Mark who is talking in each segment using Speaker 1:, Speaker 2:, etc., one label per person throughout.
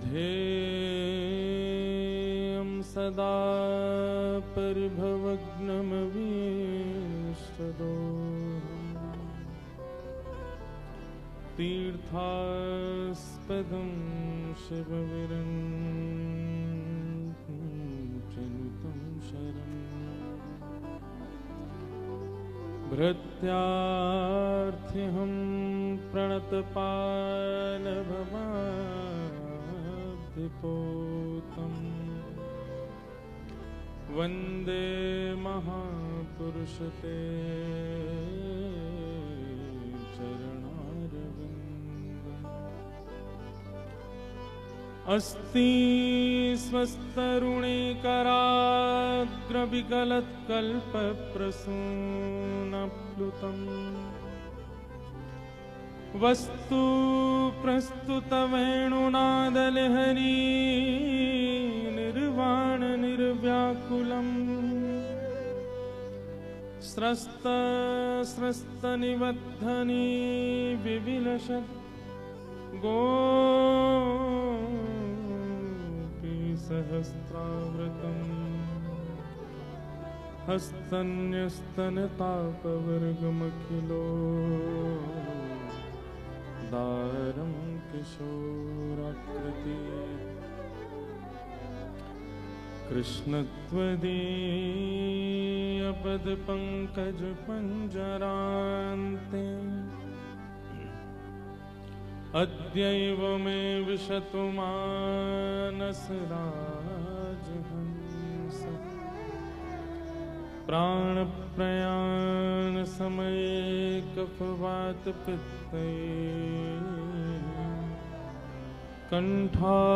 Speaker 1: ध्येयं सदा परिभवग्नमभीष्टदोहम् तीर्थास्पदं शिवविरञ्चिनुतं शरणम् भृत्यार्थिहं प्रणतपालभवाब्धिपोतम् वन्दे महापुरुषते चरणारविन्दम् अस्ति स्वस्तरुणिकराग्रविगलत्कल्पप्रसूनप्लुतम् वस्तु प्रस्तुतवेणुनादलहरी निर्वाणनिर्व्याकुलम् स्रस्तनिबद्धनी विविलसत् गोपीसहस्रावृतम् हस्तन्यस्तनतापवर्गमखिलो दारं किशोराकृति कृष्णत्वदीयपदपङ्कजपञ्जरान्ते अद्यैव मे विशतु मानसराजहंस प्राणप्रयाणसमये कफवातपित्तैः कण्ठावरोधनविधो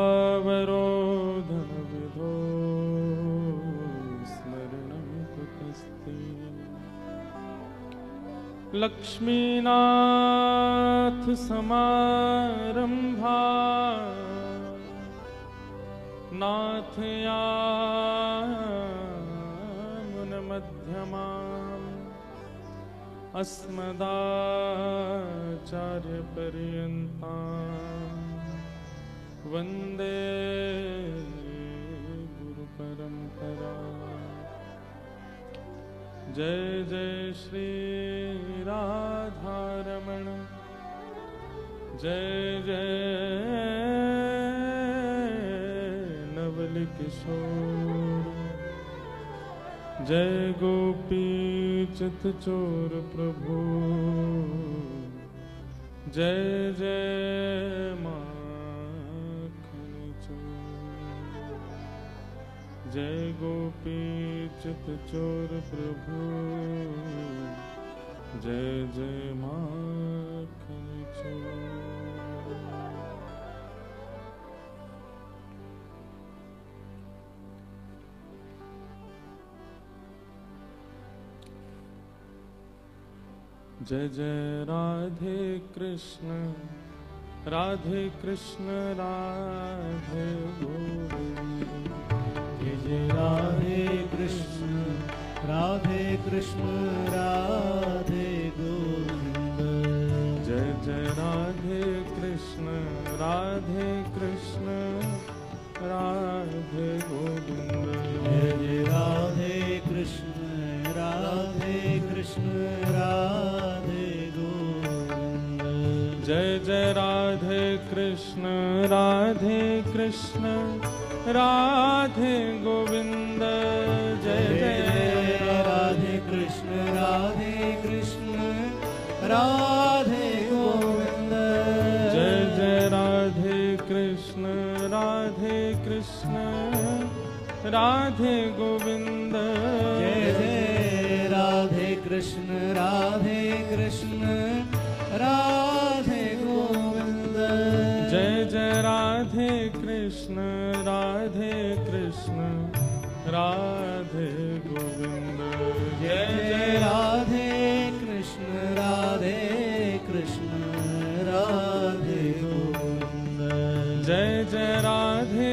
Speaker 1: स्मरणं कुतस्ते लक्ष्मीनाथ समारंभा नाथयामुनमध्यमाम् अस्मदाचार्यपर्यन्ताम् वन्दे गुरुपरम्परा। जय जय श्री राधारमण जय जय नवल किशोर जय गोपी चितचोर प्रभु जय जय माखन चोर जय गोपी चितचोर प्रभु जय जय माखन चोर। जय जय राधे कृष्ण राधे कृष्ण राधे गोविंद
Speaker 2: जय जय राधे कृष्ण राधे कृष्ण राधे गोविंद
Speaker 1: जय जय राधे कृष्ण राधे कृष्ण राधे गोविंद
Speaker 2: जय जय राधे कृष्ण राधे कृष्ण राधे गोविंद
Speaker 1: जय जय राधे कृष्ण राधे कृष्ण राधे गोविंद जय जय
Speaker 2: राधे कृष्ण राधे कृष्ण राधे गोविंद
Speaker 1: जय जय राधे कृष्ण राधे कृष्ण राधे गोविंद
Speaker 2: जय जय राधे कृष्ण राधे कृष्ण राधे गोविंद
Speaker 1: जय जय राधे कृष्ण राधे कृष्ण राधे गोविंद
Speaker 2: जय जय राधे कृष्ण राधे कृष्ण राधे गोविंद
Speaker 1: जय जय राधे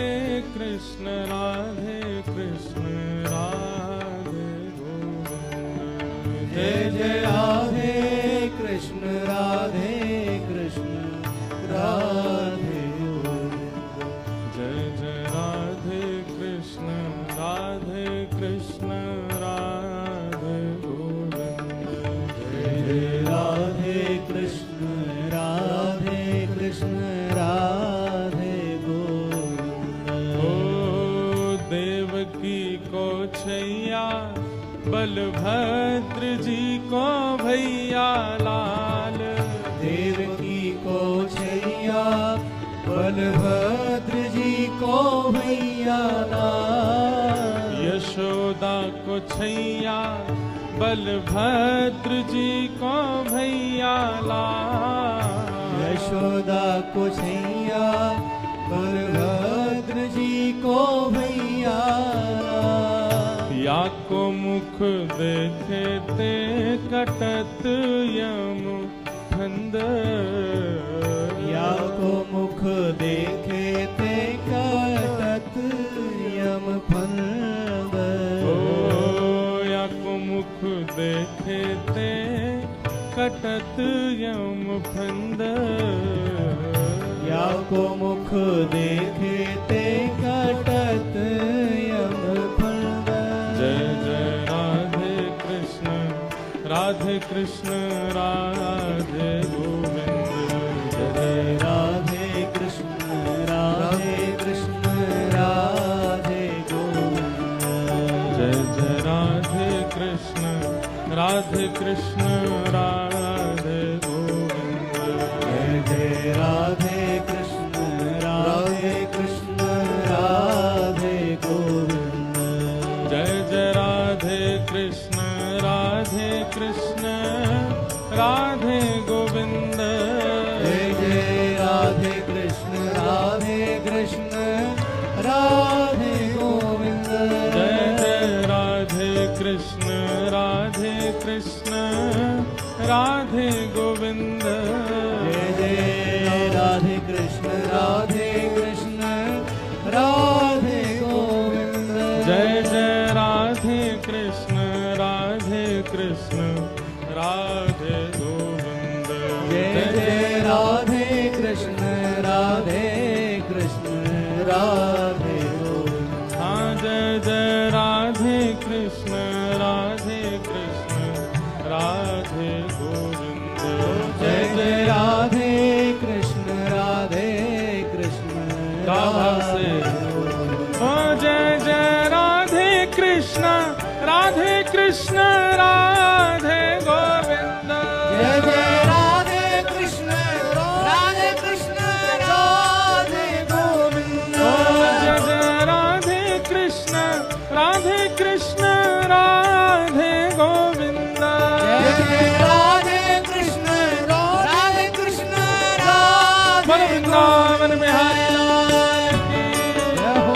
Speaker 1: कृष्ण राधे कृष्ण राधे गोविंद
Speaker 2: जय जय राधे कृष्ण राधे कृष्ण राधे गोविंद
Speaker 1: बलभद्र जी को भैया लाल,
Speaker 2: देवकी को छैया बलभद्र जी को भैया लाल,
Speaker 1: यशोदा को छैया बलभद्र जी को भैया लाल,
Speaker 2: यशोदा को छैया बलभद्र जी को भैया लाल,
Speaker 1: या को मुख देखे ते कटत यम फंद,
Speaker 2: या को मुख देखे ते कटत यम फंद,
Speaker 1: या को मुख देखे ते कटत यम फंद,
Speaker 2: या को मुख देखे ते कटत यम फंद।
Speaker 1: जय जय राधे कृष्ण राधे कृष्ण राधे गोविंद,
Speaker 2: जय राधे कृष्ण राधे कृष्ण राधे गोविंद,
Speaker 1: जय जय राधे कृष्ण राधे कृष्ण राधे गोविंद,
Speaker 2: जय जय राधे कृष्ण राधे कृष्ण राधे गोविंद,
Speaker 1: जय जय राधे कृष्ण राधे कृष्ण राधे गोविंद,
Speaker 2: जय जय राधे कृष्ण राधे कृष्ण राधे गोविंद,
Speaker 1: जय जय राधे कृष्ण राधे कृष्ण राधे गोविंद,
Speaker 2: जय जय राधे कृष्ण राधे कृष्ण राधे गोविंद,
Speaker 1: जय जय राधे कृष्ण राधे कृष्ण राधे गोविंद,
Speaker 2: जय जय राधे कृष्ण राधे कृष्ण राधे गोविंद,
Speaker 1: हाँ जय जय राधे कृष्ण राधे कृष्ण राधे गोविंद,
Speaker 2: जय जय राधे कृष्ण राधे कृष्ण राधे गोविंद,
Speaker 1: ओ जय जय राधे कृष्ण राधे कृष्ण राधे गोविंद,
Speaker 2: जय जय राधे कृष्ण राधे कृष्ण राधे गोविंद,
Speaker 1: जय जय राधे कृष्ण राधे कृष्ण राधे गोविंद,
Speaker 2: जय जय राधे कृष्ण राधे कृष्ण राधे
Speaker 1: बोल वृंदावन बिहारी लाल की।
Speaker 2: जय हो।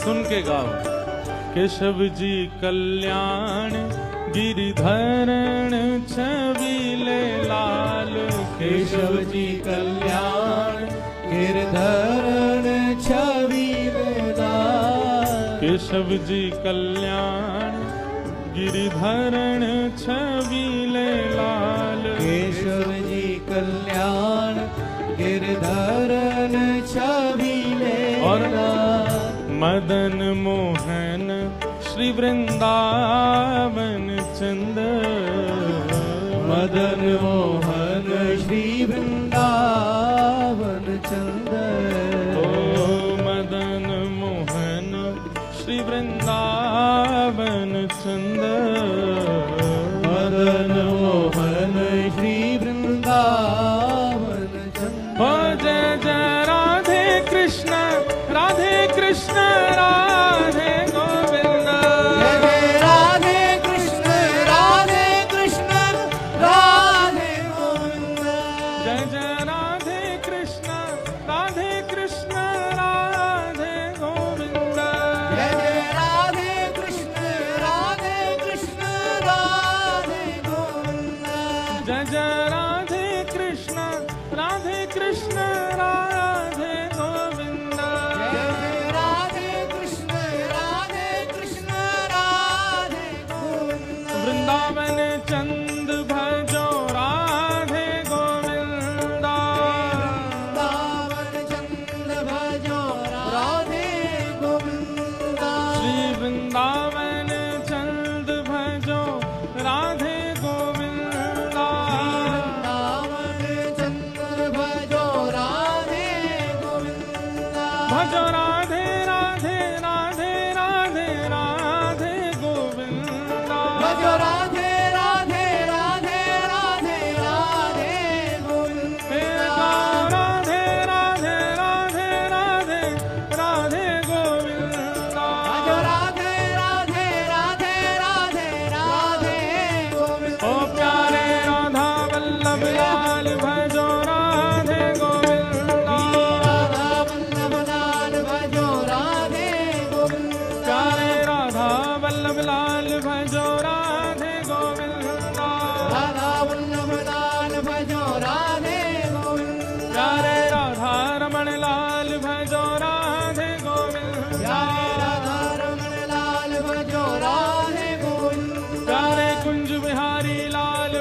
Speaker 1: सुन के गाओ। केशव जी कल्याण गिरिधरण छबीले लाल,
Speaker 2: केशव जी कल्याण गिरधरण छबीले लाल,
Speaker 1: केशव जी कल्याण गिरिधरण छबीले लाल,
Speaker 2: केशव जी कल्याण गिरधरण छबीले
Speaker 1: और
Speaker 2: लाल,
Speaker 1: मदन मोहन श्री वृंदावन चंद,
Speaker 2: मदन मोहन श्री वृंदावन चंद,
Speaker 1: ओ मदन मोहन श्री वृंदावन चंद,
Speaker 2: मदन मोहन श्री वृंदावन चंद,
Speaker 1: ओ जय जय राधे कृष्ण राधे कृष्ण राधे गोविंद,
Speaker 2: जय जय राधे कृष्ण राधे कृष्ण राधे गोविंद,
Speaker 1: जय जय राधे कृष्ण राधे कृष्ण राधे गोविंद,
Speaker 2: जय जय राधे कृष्ण राधे कृष्ण राधे गोविंद,
Speaker 1: जय जय राधे कृष्ण राधे कृष्ण राधे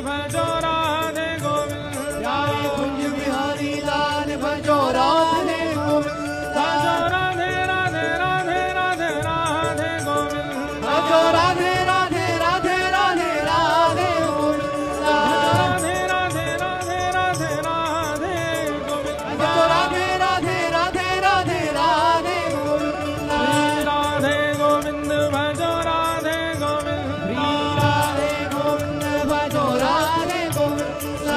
Speaker 1: भजो राधे गोविंद
Speaker 2: प्यारे कुंज बिहारी लाल भजो राधे गोविंद
Speaker 1: भजो राधे राधे राधे राधे राधे गोविंद
Speaker 2: भजो राधे राधे राधे राधे राधे गोविंद
Speaker 1: राधे राधे राधे राधे राधे गोविंद
Speaker 2: भजो राधे राधे राधे राधे राधे गोविंद
Speaker 1: राधे गोविंद भजो राधे गोविंद
Speaker 2: राधे गोविंद भजो राधे गोविंद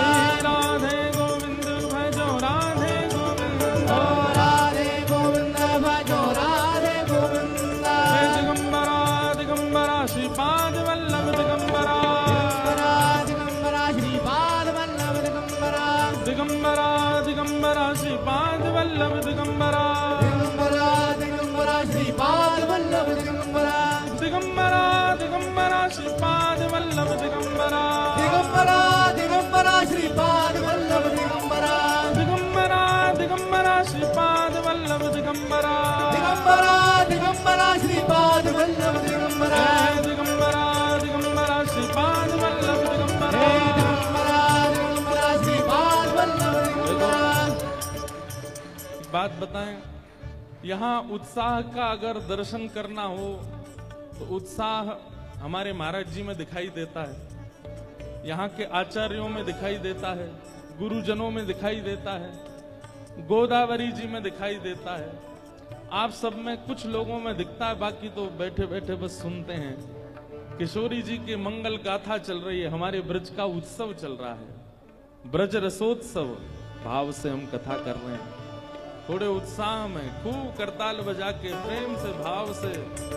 Speaker 1: राधे गोविंद भजो राधे गोविंद
Speaker 2: राधे गोविंद भजो राधे गोविंद
Speaker 1: दिगंबरा दिगंबरा श्रीपाद वल्लभ दिगंबरा
Speaker 2: दिगंबरा श्रीपाद वल्लभ दिगंबरा
Speaker 1: दिगंबरा दिगंबरा श्रीपाद वल्लभ दिगंबरा
Speaker 2: दिगंबरा दिगंबरा श्रीपाद वल्लभ दिगंबरा
Speaker 1: दिगंबरा दिगंबरा श्रीपाद वल्लभ दिगंबरा
Speaker 2: दिगंबरा दिगंबरा श्रीपाद वल्लभ दिगंबरा
Speaker 1: दिगंबरा दिगंबरा श्रीपाद वल्लभ दिगंबरा
Speaker 2: दिगंबरा दिगंबरा श्रीपाद वल्लभ दिगंबरा
Speaker 1: दिगंबरा दिगंबरा श्रीपाद वल्लभ दिगंबरा
Speaker 2: दिगंबरा दिगंबरा श्रीपाद वल्लभ दिगंबरा।
Speaker 1: बात बताएं, यहाँ उत्साह का अगर दर्शन करना हो तो उत्साह हमारे महाराज जी में दिखाई देता है, यहाँ के आचार्यों में दिखाई देता है, गुरुजनों में दिखाई देता है, गोदावरी जी में दिखाई देता है, आप सब में कुछ लोगों में दिखता है, बाकी तो बैठे बैठे बस सुनते हैं। किशोरी जी की मंगल गाथा चल रही है, हमारे ब्रज का उत्सव चल रहा है, ब्रज रसोत्सव भाव से हम कथा कर रहे हैं। थोड़े उत्साह में खूब करताल बजा के प्रेम से भाव से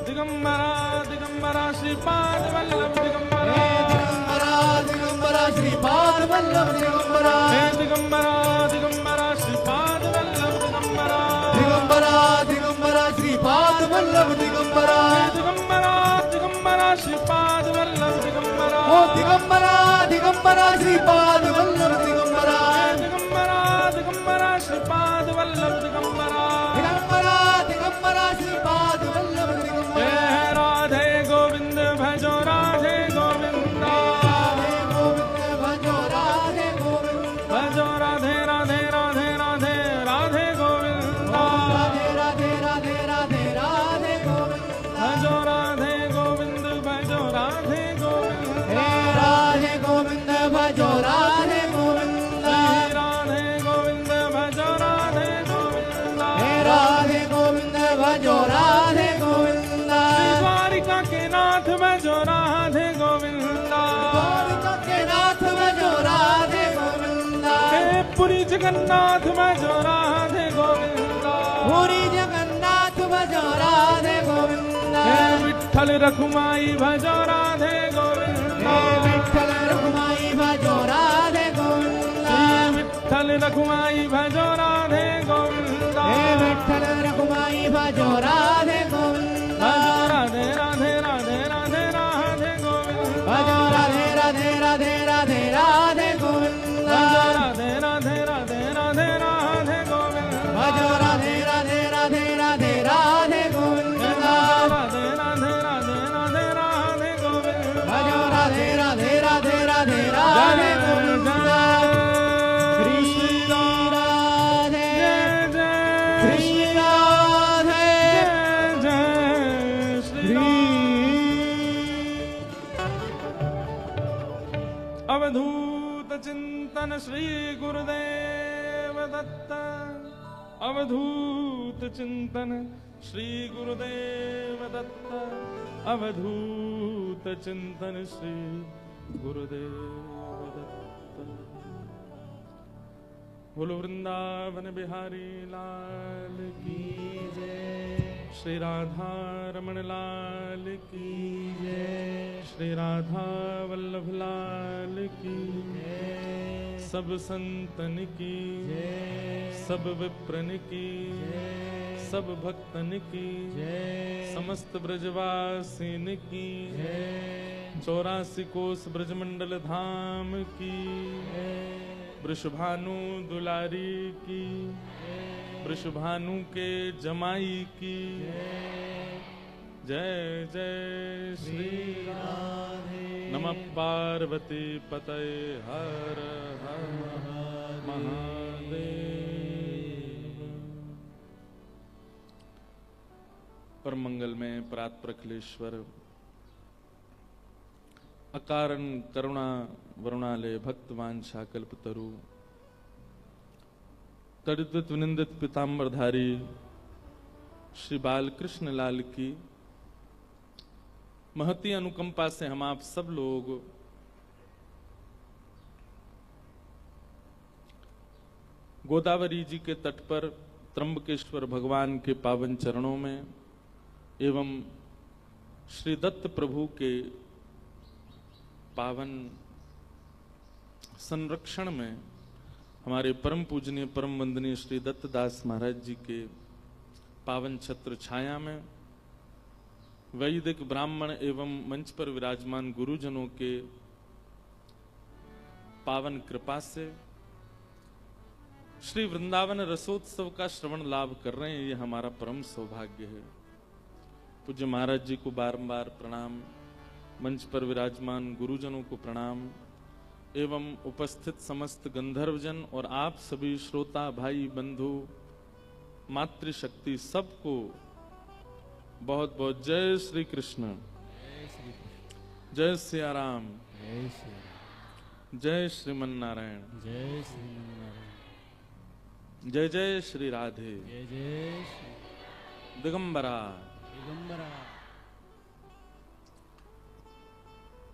Speaker 1: दिगंबरा दिगंबरा श्रीपाद वल्लभ दिगंबरा
Speaker 2: दिगंबरा दिगंबरा श्रीपाद वल्लभ दिगंबरा
Speaker 1: दिगंबरा दिगंबरा श्रीपाद वल्लभ दिगंबरा
Speaker 2: दिगंबरा दिगंबरा श्रीपाद वल्लभ दिगंबरा
Speaker 1: दिगंबरा दिगंबरा श्रीपाद वल्लभ दिगंबरा
Speaker 2: ओ दिगंबरा दिगंबरा श्रीपाद वल्लभ दिगंबरा
Speaker 1: दिगंबरा दिगंबरा श्रीपाद वल्लभ दिगंबरा
Speaker 2: दिगंबरा दिगंबरा श्रीपाद वल्लभ दिगंबरा।
Speaker 1: जय राधे गोविंद भजो राधे गोविंद
Speaker 2: राधे गोविंद भजो राधे गोविंद
Speaker 1: भजो राधे राधे राधे राधे राधे गोविंद
Speaker 2: राधे राधे राधे राधे राधे गोविंद
Speaker 1: भजो राधे गोविंद भजो राधे गोविंद
Speaker 2: हे राधे गोविंद भजो राधे गोविंद
Speaker 1: राधे गोविंद भजो राधे गोविंद
Speaker 2: हे राधे गोविंद भजो राधे गोविंद
Speaker 1: द्वारिका के नाथ भजो राधे गोविंद
Speaker 2: द्वारिका के नाथ भजो राधे गोविंद
Speaker 1: हे पुरी जगन्नाथ भजो राधे गोविंद
Speaker 2: पूरी जगन्नाथ भजो राधे गोविंद
Speaker 1: हे विठ्ठल रखुमाई भजो राधे गोविंद
Speaker 2: हे विठ्ठल रखुमाई भजो राधे गोविंद
Speaker 1: विठ्ठल रखुमाई भजो राधे गोविंद
Speaker 2: हे विठ्ठल रखुमाई भजो राधे गोविंद
Speaker 1: भजो राधे राधे राधे राधे राधे गोविंद
Speaker 2: भजो राधे राधे राधे राधे राधे गोविंद
Speaker 1: भजो राधे राधे राधे राधे राधे गोविंद
Speaker 2: भजो राधे राधे राधे राधे राधे गोविंद
Speaker 1: राधे राधे राधे राधे राधे गोविंद
Speaker 2: भजो राधे राधे राधे राधे राधे गोविंद श्री राधे श्री राधे
Speaker 1: अवधूत चिंतन श्री गुरुदेव दत्त अवधूत चिंतन श्री गुरुदेव दत्त अवधूत चिंतन श्री गुरुदेव दत्त। बोलो वृंदावन बिहारी लाल की जय, श्री राधा रमण लाल की जय, श्री राधा वल्लभ लाल की जय, सब संतन की जय, सब विप्रन की जय, सब भक्तन की जय, समस्त ब्रजवासिन की जय, 84 कोस ब्रजमंडल धाम की जय, वृषभानु दुलारी की, वृषभानु के जमाई की जय जय श्री राधे। नमः पार्वती पतये हर हर महादेव। परम मंगल में प्रातप्रखलेश्वर अकारण करुणा वरुणालय भक्तवांछा कल्पतरु तड़ित विनिंदित पीताम्बरधारी श्री बालकृष्ण लाल की महती अनुकंपा से हम आप सब लोग गोदावरी जी के तट पर त्र्यंबकेश्वर भगवान के पावन चरणों में एवं श्री दत्त प्रभु के पावन संरक्षण में हमारे परम पूजनीय परम वंदनीय श्री दत्तदास महाराज जी के पावन छत्र छाया में वैदिक ब्राह्मण एवं मंच पर विराजमान गुरुजनों के पावन कृपा से श्री वृंदावन रसोत्सव का श्रवण लाभ कर रहे हैं। ये हमारा परम सौभाग्य है। पूज्य महाराज जी को बारंबार प्रणाम, मंच पर विराजमान गुरुजनों को प्रणाम एवं उपस्थित समस्त गंधर्वजन और आप सभी श्रोता भाई बंधु मातृशक्ति सबको बहुत बहुत जय श्री कृष्ण, जय सिया राम, जय श्रीमन नारायण, जय जय श्री राधे, दिगंबरा।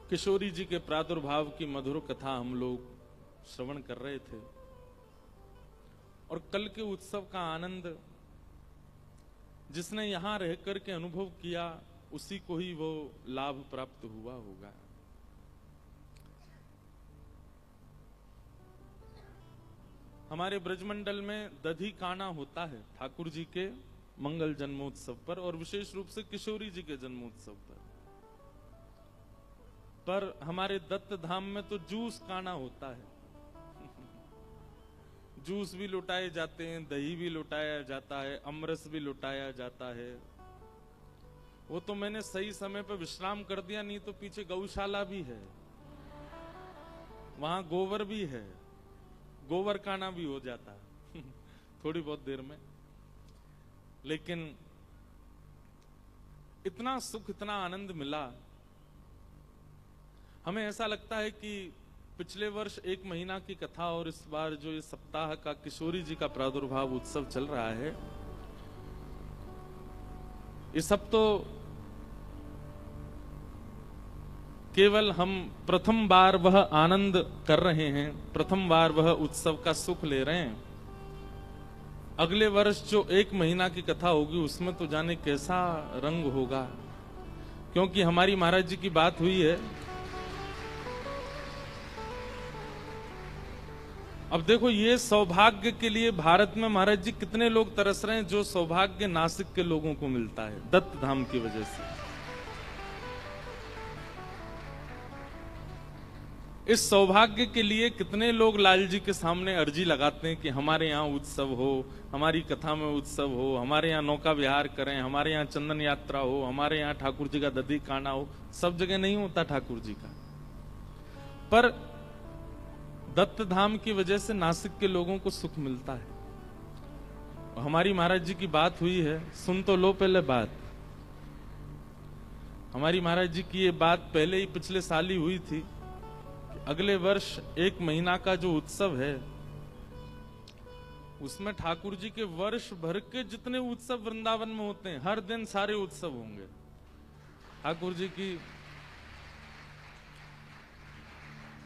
Speaker 1: किशोरी जी के प्रादुर्भाव की मधुर कथा हम लोग श्रवण कर रहे थे और कल के उत्सव का आनंद जिसने यहां रह करके अनुभव किया उसी को ही वो लाभ प्राप्त हुआ होगा। हमारे ब्रजमंडल में दधी काना होता है ठाकुर जी के मंगल जन्मोत्सव पर और विशेष रूप से किशोरी जी के जन्मोत्सव पर हमारे दत्त धाम में तो जूस काना होता है। जूस भी लुटाए जाते हैं, दही भी लुटाया जाता है, अमरस भी लुटाया जाता है। वो तो मैंने सही समय पर विश्राम कर दिया, नहीं तो पीछे गौशाला भी है, वहां गोबर भी है, गोबर काना भी हो जाता है थोड़ी बहुत देर में। लेकिन इतना सुख इतना आनंद मिला, हमें ऐसा लगता है कि पिछले वर्ष 1 महीना की कथा और इस बार जो इस सप्ताह का किशोरी जी का प्रादुर्भाव उत्सव चल रहा है, ये सब तो केवल हम प्रथम बार वह आनंद कर रहे हैं, प्रथम बार वह उत्सव का सुख ले रहे हैं। अगले वर्ष जो 1 महीना की कथा होगी उसमें तो जाने कैसा रंग होगा, क्योंकि हमारी महाराज जी की बात हुई है। अब देखो, ये सौभाग्य के लिए भारत में महाराज जी कितने लोग तरस रहे हैं, जो सौभाग्य नासिक के लोगों को मिलता है दत्त धाम की वजह से। इस सौभाग्य के लिए कितने लोग लाल जी के सामने अर्जी लगाते हैं कि हमारे यहाँ उत्सव हो, हमारी कथा में उत्सव हो, हमारे यहाँ नौका विहार करें, हमारे यहाँ चंदन यात्रा हो, हमारे यहाँ ठाकुर जी का दधी काना हो। सब जगह नहीं होता ठाकुर जी का, पर दत्त धाम की वजह से नासिक के लोगों को सुख मिलता है। हमारी महाराज जी की बात हुई है, सुन तो लो पहले बात। हमारी महाराज जी की ये बात पहले ही पिछले साल ही हुई थी कि अगले वर्ष 1 महीना का जो उत्सव है उसमें ठाकुर जी के वर्ष भर के जितने उत्सव वृंदावन में होते हैं, हर दिन सारे उत्सव होंगे।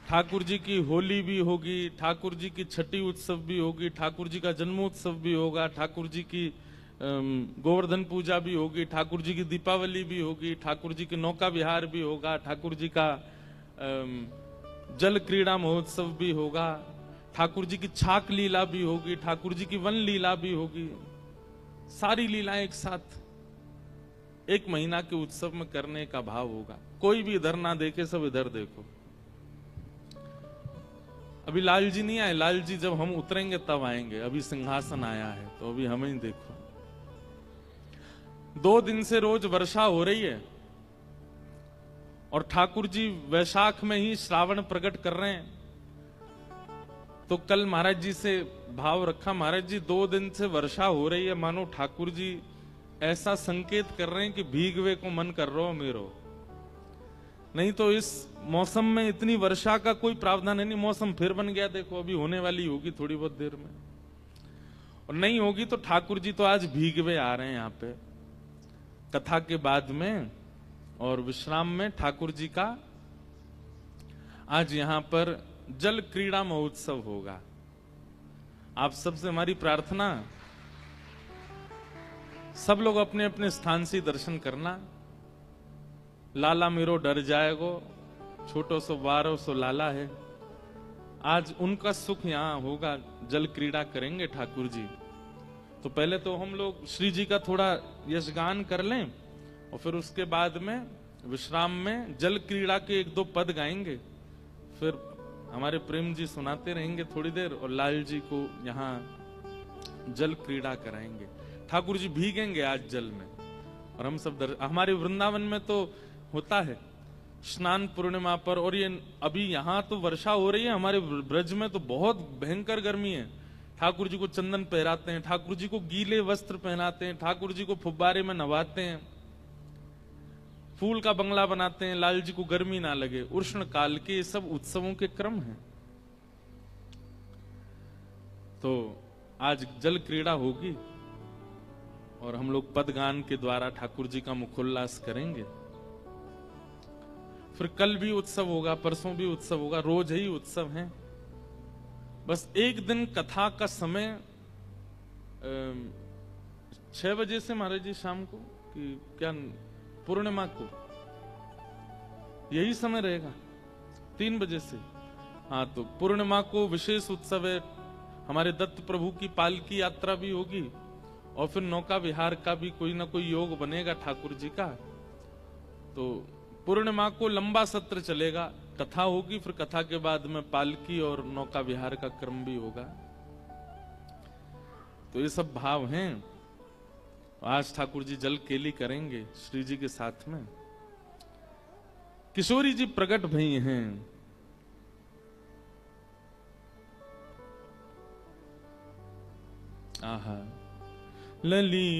Speaker 1: ठाकुर जी की होली भी होगी, ठाकुर जी की छठी उत्सव भी होगी, ठाकुर जी का जन्मोत्सव भी होगा, ठाकुर जी की गोवर्धन पूजा भी होगी, ठाकुर जी की दीपावली भी होगी, ठाकुर जी की नौका विहार भी होगा, ठाकुर जी का जल क्रीड़ा महोत्सव भी होगा, ठाकुर जी की छाक लीला भी होगी, ठाकुर जी की वन लीला भी होगी। सारी लीलाएं एक साथ 1 महीना के उत्सव में करने का भाव होगा। कोई भी इधर ना देखे, सब इधर देखो। अभी लाल जी नहीं आए, लाल जी जब हम उतरेंगे तब आएंगे। अभी सिंहासन आया है तो अभी हमें ही देखो। 2 दिन से रोज वर्षा हो रही है और ठाकुर जी वैशाख में ही श्रावण प्रकट कर रहे हैं। तो कल महाराज जी से भाव रखा, महाराज जी 2 दिन से वर्षा हो रही है, मानो ठाकुर जी ऐसा संकेत कर रहे हैं कि भीगवे को मन कर रहा हो मेरो। नहीं तो इस मौसम में इतनी वर्षा का कोई प्रावधान है नहीं। मौसम फिर बन गया, देखो अभी होने वाली होगी थोड़ी बहुत देर में, और नहीं होगी तो ठाकुर जी तो आज भीगवे आ रहे हैं यहाँ पे कथा के बाद में। और विश्राम में ठाकुर जी का आज यहाँ पर जल क्रीड़ा महोत्सव होगा। आप सबसे हमारी प्रार्थना, सब लोग अपने अपने स्थान से दर्शन करना। लाला मेरो डर जाएगो, छोटो सो वारो सो लाला है। आज उनका सुख यहाँ होगा, जल क्रीड़ा करेंगे ठाकुर जी। तो पहले तो हम लोग श्री जी का थोड़ा यशगान कर लें और फिर उसके बाद में विश्राम में जल क्रीड़ा के 1-2 पद गाएंगे। फिर हमारे प्रेम जी सुनाते रहेंगे थोड़ी देर और लाल जी को यहाँ जल क्रीड़ा कराएंगे। ठाकुर जी भीगेंगे आज जल में और हम सब हमारे वृंदावन में तो होता है स्नान पूर्णिमा पर। और ये अभी यहाँ तो वर्षा हो रही है, हमारे ब्रज में तो बहुत भयंकर गर्मी है। ठाकुर जी को चंदन पहराते हैं, ठाकुर जी को गीले वस्त्र पहनाते हैं, ठाकुर जी को फुब्बारे में नवाते हैं, फूल का बंगला बनाते हैं, लाल जी को गर्मी ना लगे। उष्ण काल के ये सब उत्सवों के क्रम हैं। तो आज जल क्रीड़ा होगी और हम लोग पदगान के द्वारा ठाकुर जी का मुखोल्लास करेंगे। फिर कल भी उत्सव होगा, परसों भी उत्सव होगा, रोज ही उत्सव है। बस एक दिन कथा का समय 6 बजे से महाराज जी शाम को कि क्या पूर्णिमा को यही समय रहेगा 3 बजे से। हाँ, तो पूर्णिमा को विशेष उत्सव है। हमारे दत्त प्रभु की पालकी यात्रा भी होगी और फिर नौका विहार का भी कोई ना कोई योग बनेगा ठाकुर जी का। तो पूर्णिमा को लंबा सत्र चलेगा, कथा होगी, फिर कथा के बाद में पालकी और नौका विहार का क्रम भी होगा। तो ये सब भाव हैं। आज ठाकुर जी जल केली करेंगे श्री जी के साथ में। किशोरी जी प्रकट भई हैं। आहा लली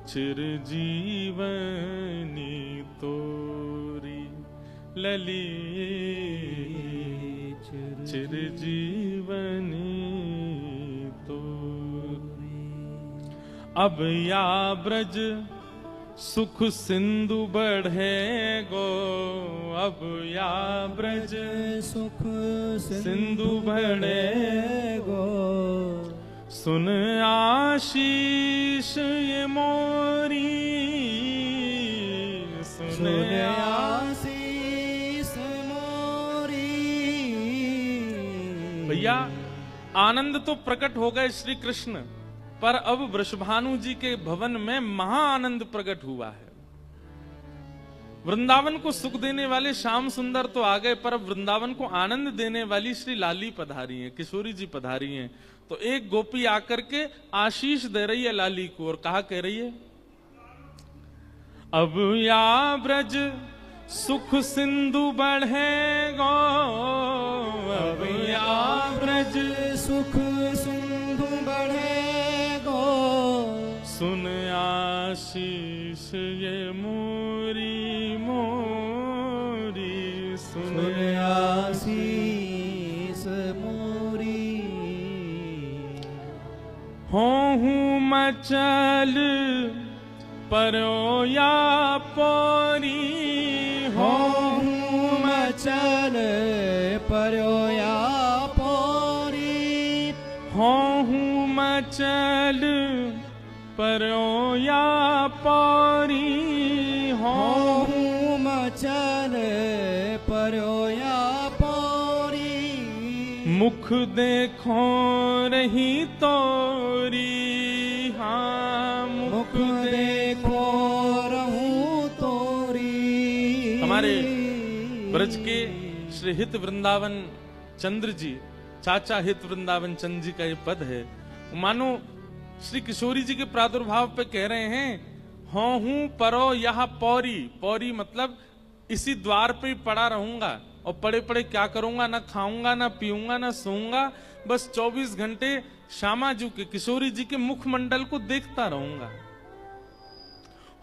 Speaker 1: चिरजीवनी तोरी, लली चिरजीवनी तोरी। अब या ब्रज सुख सिंधु बढ़े गो, अब या ब्रज
Speaker 2: सुख
Speaker 1: सिंधु बढ़े
Speaker 2: गो।
Speaker 1: सुन आशीष ये मोरी, सुन
Speaker 2: आशीष मोरी।
Speaker 1: भैया आनंद तो प्रकट हो गए श्री कृष्ण, पर अब वृषभानु जी के भवन में महा आनंद प्रकट हुआ है। वृंदावन को सुख देने वाले श्याम सुंदर तो आ गए, पर अब वृंदावन को आनंद देने वाली श्री लाली पधारी हैं, किशोरी जी पधारी हैं। तो एक गोपी आकर के आशीष दे रही है लाली को और कहा कह रही है, अब या ब्रज सुख सिंधु बढ़े गो, अब या ब्रज
Speaker 2: सुख सिंधु बढ़े गो।
Speaker 1: सुन आशीष ये मोरी मोरी, सुन
Speaker 2: आशीष मोरी।
Speaker 1: होहूं मचल परो या पोरी,
Speaker 2: होहूं मचल परो या पोरी।
Speaker 1: होहूं मचल परो या पोरी,
Speaker 2: होहूं मचल परो या पोरी।
Speaker 1: मुख देखो रही तोरी, हाँ मुख
Speaker 2: देखो रहूं तोरी।
Speaker 1: हमारे ब्रज के श्री हित वृंदावन चंद्र जी, चाचा हित वृंदावन चंद्र जी का ये पद है। मानो श्री किशोरी जी के प्रादुर्भाव पे कह रहे हैं, हूं परो यह पौरी, पौरी मतलब इसी द्वार पे ही पड़ा रहूंगा और पड़े पड़े क्या करूंगा, ना खाऊंगा ना पीऊंगा ना सोऊंगा, बस 24 घंटे श्यामाजू के, किशोरी जी के मुखमंडल को देखता रहूंगा।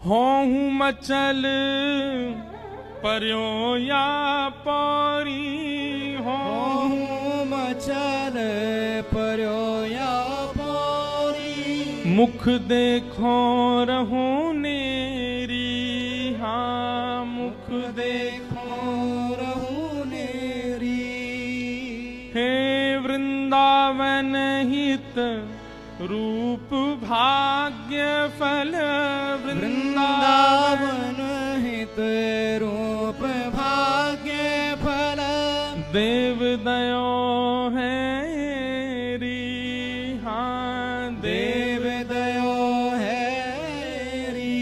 Speaker 1: हूं मचल पर्यो या पौरी,
Speaker 2: हूं मचल पर्यो या पौरी,
Speaker 1: मुख देखो रहूं नेरी, हाँ मुख
Speaker 2: देखो रहूं नेरी।
Speaker 1: हे वृंदावन हित रूप भाग्य फल,
Speaker 2: वृंदावन हित रूप भाग्य फल,
Speaker 1: देव दयो है री, हाँ
Speaker 2: देव दयो है री।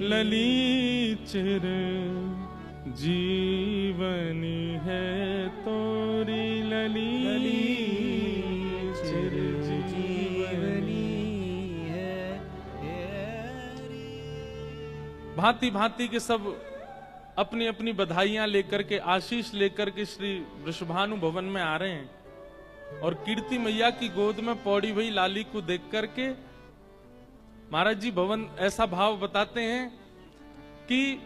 Speaker 1: लली चिर जीवनी है तोरी, लली चिर जीवनी
Speaker 2: है।
Speaker 1: भांति भांति के सब अपनी अपनी बधाइयां लेकर के, आशीष लेकर के श्री वृषभानु भवन में आ रहे हैं। और कीर्ति मैया की गोद में पौड़ी हुई लाली को देख करके महाराज जी भवन ऐसा भाव बताते हैं कि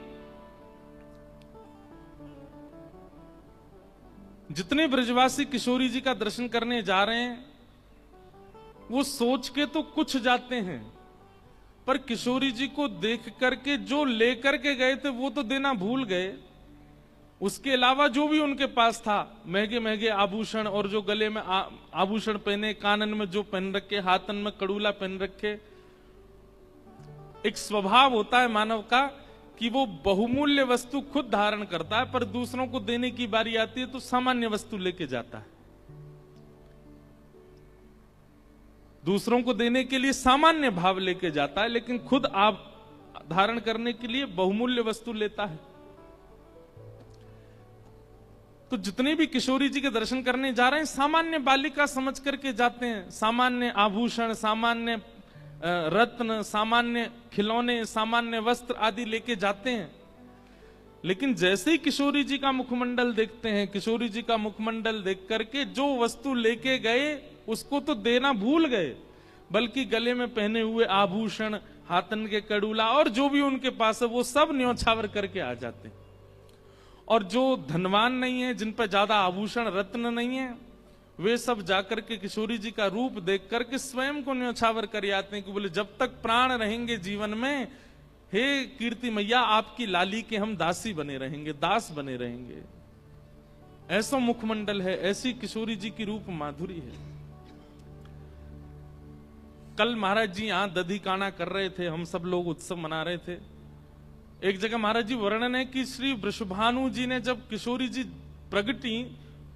Speaker 1: जितने ब्रजवासी किशोरी जी का दर्शन करने जा रहे हैं वो सोच के तो कुछ जाते हैं, पर किशोरी जी को देख करके जो लेकर के गए थे वो तो देना भूल गए। उसके अलावा जो भी उनके पास था, महंगे महंगे आभूषण, और जो गले में आभूषण पहने, कानन में जो पहन रखे, हाथन में कड़ूला पहन रखे। एक स्वभाव होता है मानव का कि वो बहुमूल्य वस्तु खुद धारण करता है, पर दूसरों को देने की बारी आती है तो सामान्य वस्तु लेके जाता है। दूसरों को देने के लिए सामान्य भाव लेके जाता है, लेकिन खुद आप धारण करने के लिए बहुमूल्य वस्तु लेता है। तो जितने भी किशोरी जी के दर्शन करने जा रहे हैं सामान्य बालिका समझ करके जाते हैं। सामान्य आभूषण, सामान्य रत्न, सामान्य खिलौने, सामान्य वस्त्र आदि लेके जाते हैं। लेकिन जैसे ही किशोरी जी का मुखमंडल देखते हैं, किशोरी जी का मुखमंडल देख करके जो वस्तु लेके गए उसको तो देना भूल गए, बल्कि गले में पहने हुए आभूषण, हाथन के कड़ूला और जो भी उनके पास है वो सब न्योछावर करके आ जाते हैं। और जो धनवान नहीं है, जिन पर ज्यादा आभूषण रत्न नहीं है, वे सब जाकर के किशोरी जी का रूप देख करके स्वयं को न्योछावर कर आते हैं कि बोले जब तक प्राण रहेंगे जीवन में, हे कीर्ति मैया आपकी लाली के हम दासी बने रहेंगे, दास बने रहेंगे। ऐसा मुखमंडल है, ऐसी किशोरी जी की रूप माधुरी है। कल महाराज जी यहां दधी काना कर रहे थे, हम सब लोग उत्सव मना रहे थे। एक जगह महाराज जी वर्णन है कि श्री वृषभानु जी ने जब किशोरी जी प्रगटी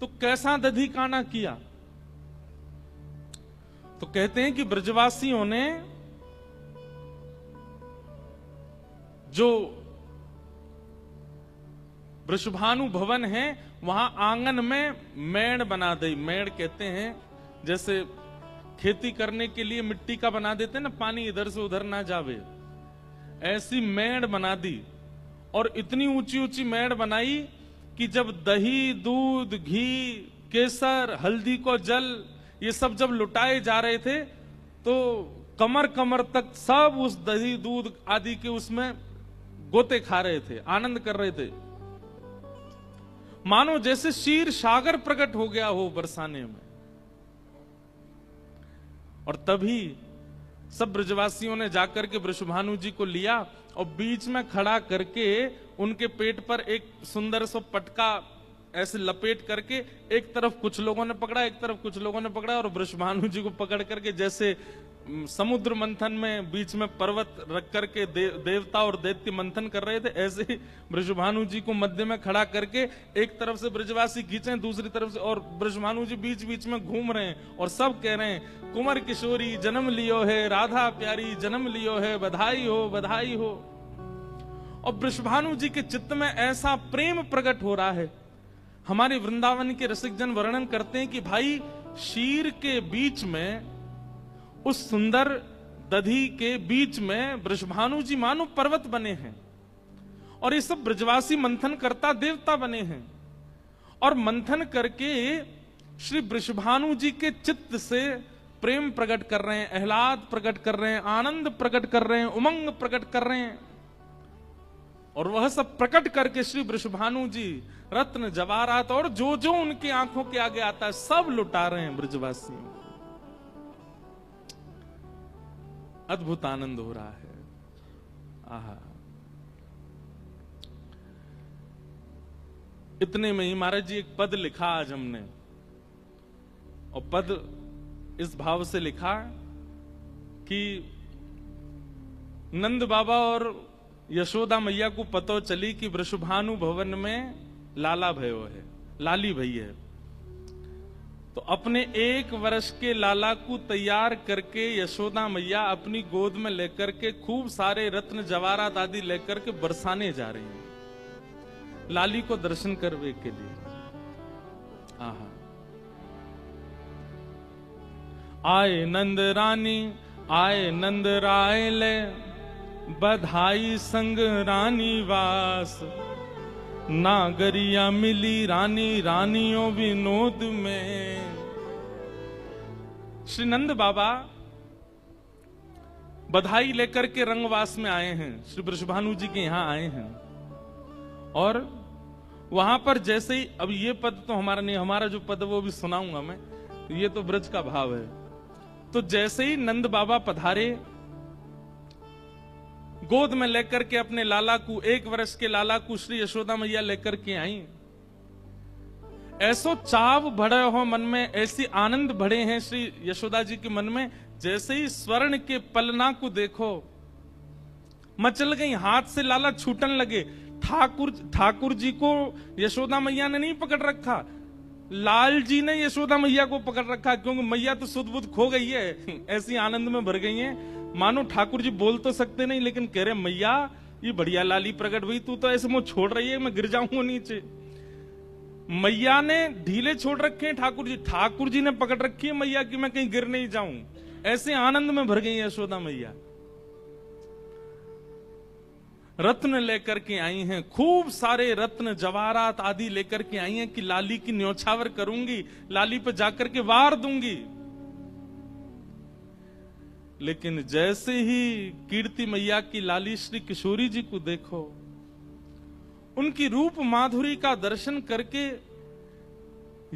Speaker 1: तो कैसा दधी काना किया। तो कहते हैं कि ब्रजवासियों ने जो वृषभानु भवन है वहां आंगन में मेड़ बना दी। मेड़ कहते हैं जैसे खेती करने के लिए मिट्टी का बना देते हैं ना, पानी इधर से उधर ना जावे, ऐसी मेड़ बना दी। और इतनी ऊंची ऊंची मेड़ बनाई कि जब दही, दूध, घी, केसर, हल्दी को जल ये सब जब लुटाए जा रहे थे तो कमर कमर तक सब उस दही दूध आदि के उसमें गोते खा रहे थे, आनंद कर रहे थे, मानो जैसे क्षीर सागर प्रकट हो गया हो बरसाने में। और तभी सब ब्रजवासियों ने जाकर के वृषभानु जी को लिया और बीच में खड़ा करके उनके पेट पर एक सुंदर सा पटका ऐसे लपेट करके एक तरफ कुछ लोगों ने पकड़ा, एक तरफ कुछ लोगों ने पकड़ा, और वृषभानु जी को पकड़ करके जैसे समुद्र मंथन में बीच में पर्वत रख करके देवता और दैत्य मंथन कर रहे थे, ऐसे ही वृषभानु जी को मध्य में खड़ा करके एक तरफ से ब्रजवासी खींचे, दूसरी तरफ से, और वृषभानु जी बीच बीच में घूम रहे हैं और सब कह रहे हैं कुंवर किशोरी जन्म लियो है, राधा प्यारी जन्म लियो है, बधाई हो बधाई हो। और वृषभानु जी के चित्त में ऐसा प्रेम प्रकट हो रहा है। हमारे वृंदावन के रसिक जन वर्णन करते हैं कि भाई शीर के बीच में उस सुंदर दधी के बीच में वृषभानु जी मानो पर्वत बने हैं, और ये सब ब्रजवासी मंथन करता देवता बने हैं, और मंथन करके श्री वृषभानु जी के चित्त से प्रेम प्रकट कर रहे हैं, आह्लाद प्रकट कर रहे हैं, आनंद प्रकट कर रहे हैं, उमंग प्रकट कर रहे हैं। और वह सब प्रकट करके श्री वृषभानु जी रत्न जवाहरात और जो जो उनकी आंखों के आगे आता है सब लुटा रहे हैं ब्रजवासियों को। अद्भुत आनंद हो रहा है। आहा, इतने में ही महाराज जी एक पद लिखा आज हमने, और पद इस भाव से लिखा कि नंद बाबा और यशोदा मैया को पतो चली कि वृषभानु भवन में लाला भयो है, लाली भई है, तो अपने 1 वर्ष के लाला को तैयार करके यशोदा मैया अपनी गोद में लेकर के खूब सारे रत्न जवाहरात आदि लेकर के बरसाने जा रही हैं लाली को दर्शन करने के लिए। आहा, आए नंद रानी आए नंद राय ले, बधाई संग रानी वास, नागरिया मिली रानी रानियों विनोद में। श्री नंद बाबा बधाई लेकर के रंगवास में आए हैं, श्री वृषभानु जी के यहां आए हैं, और वहां पर जैसे ही, अब ये पद तो हमारा नहीं, हमारा जो पद वो भी सुनाऊंगा मैं, तो ये तो ब्रज का भाव है। तो जैसे ही नंद बाबा पधारे, गोद में लेकर के अपने लाला को, 1 वर्ष के लाला को श्री यशोदा मैया लेकर के आई। ऐसो चाव बढ़े हो मन में, ऐसी आनंद बढ़े हैं श्री यशोदा जी के मन में, जैसे ही स्वर्ण के पलना को देखो मचल गई, हाथ से लाला छूटन लगे। ठाकुर जी को यशोदा मैया ने नहीं पकड़ रखा, लाल जी ने यशोदा मैया को पकड़ रखा, क्योंकि मैया तो सुध बुध खो गई है, ऐसी आनंद में भर गई है, मानो ठाकुर जी बोल तो सकते नहीं, लेकिन कह रहे मैया ये बढ़िया लाली प्रकट हुई, तू तो ऐसे मुंह छोड़ रही है, मैं गिर जाऊंगा नीचे। मैया ने ढीले छोड़ रखे हैं ठाकुर जी ने पकड़ रखी है मैया कि मैं कहीं गिर नहीं जाऊं, ऐसे आनंद में भर गई यशोदा मैया। रत्न लेकर के आई हैं, खूब सारे रत्न जवाहरात आदि लेकर के आई हैं कि लाली की न्योछावर करूंगी, लाली पे जाकर के वार दूंगी। लेकिन जैसे ही कीर्ति मैया की लाली श्री किशोरी जी को देखो, उनकी रूप माधुरी का दर्शन करके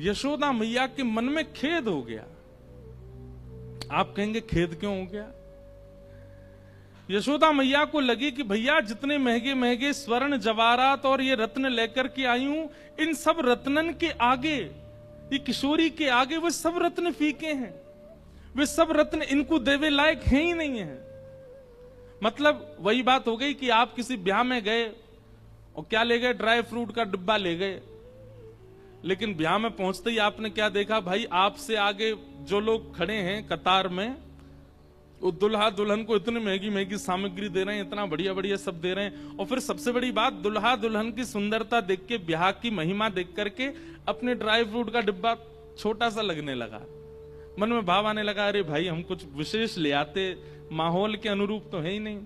Speaker 1: यशोदा मैया के मन में खेद हो गया। आप कहेंगे खेद क्यों हो गया? यशोदा मैया को लगी कि भैया जितने महंगे महंगे स्वर्ण जवाहरात और ये रत्न लेकर के आई हूं, इन सब रत्नन के आगे, ये किशोरी के आगे वो सब रत्न फीके हैं, वे सब रत्न इनको देवे लायक हैं ही नहीं है। मतलब वही बात हो गई कि आप किसी ब्याह में गए और क्या ले गए, ड्राई फ्रूट का डिब्बा ले गए, लेकिन ब्याह में पहुंचते ही आपने क्या देखा, भाई आपसे आगे जो लोग खड़े हैं कतार में, वो दुल्हा दुल्हन को इतनी महंगी महंगी सामग्री दे रहे हैं, इतना बढ़िया बढ़िया सब दे रहे हैं, और फिर सबसे बड़ी बात, दुल्हा दुल्हन की सुंदरता देख के, ब्याह की महिमा देख करके अपने ड्राई फ्रूट का डिब्बा छोटा सा लगने लगा। मन में भाव आने लगा, अरे भाई हम कुछ विशेष ले आते, माहौल के अनुरूप तो है ही नहीं।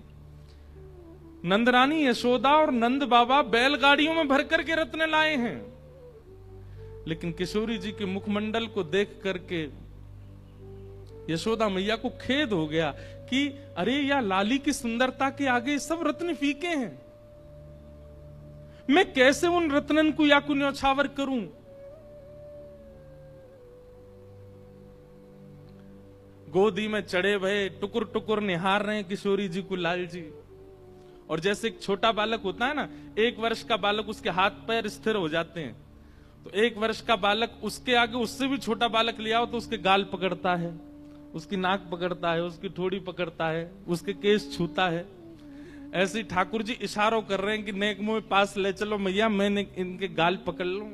Speaker 1: नंदरानी यशोदा और नंद बाबा बैलगाड़ियों में भर करके रत्न लाए हैं, लेकिन किशोरी जी के मुखमंडल को देख करके यशोदा मैया को खेद हो गया कि अरे या लाली की सुंदरता के आगे सब रत्न फीके हैं, मैं कैसे उन रत्नन को या को न्योछावर करूं। गोदी में चढ़े भये टुकुर टुकुर निहार रहे हैं किशोरी जी को लाल जी। और जैसे एक छोटा बालक होता है ना, 1 वर्ष का बालक, उसके हाथ पैर स्थिर हो जाते हैं, तो 1 वर्ष का बालक उसके आगे उससे भी छोटा बालक ले आओ तो उसके गाल पकड़ता है, उसकी नाक पकड़ता है, उसकी ठोड़ी पकड़ता है, उसके केस छूता है। ऐसे ही ठाकुर जी इशारों कर रहे हैं कि नेक मुंह पास ले चलो मैया, मैं इनके गाल पकड़ लूं।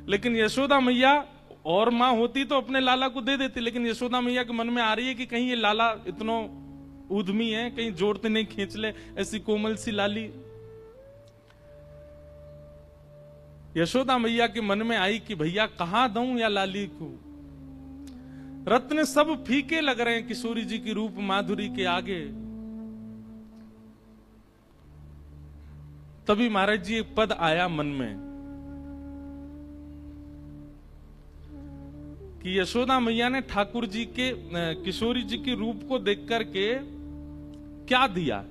Speaker 1: लेकिन यशोदा मैया, और मां होती तो अपने लाला को दे देती, लेकिन यशोदा मैया के मन में आ रही है कि कहीं ये लाला इतना उद्यमी है, कहीं जोड़ते नहीं खींच ले, ऐसी कोमल सी लाली। यशोदा मैया के मन में आई कि भैया कहां दूं या लाली को। रत्न सब फीके लग रहे हैं किशोरी जी की रूप माधुरी के आगे। तभी महाराज जी एक पद आया मन में कि यशोदा मैया ने ठाकुर जी के किशोरी जी के रूप को देख करके क्या दिया।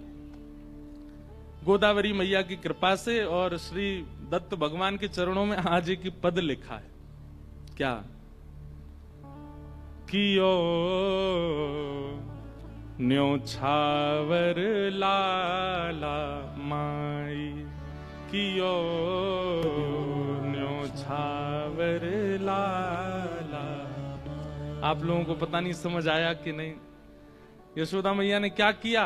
Speaker 1: गोदावरी मैया की कृपा से और श्री दत्त भगवान के चरणों में आज एक पद लिखा है, क्या कियो न्योछावर लाला माई, कियो न्योछावर लाला। आप लोगों को पता नहीं समझ आया कि नहीं। यशोदा मैया ने क्या किया,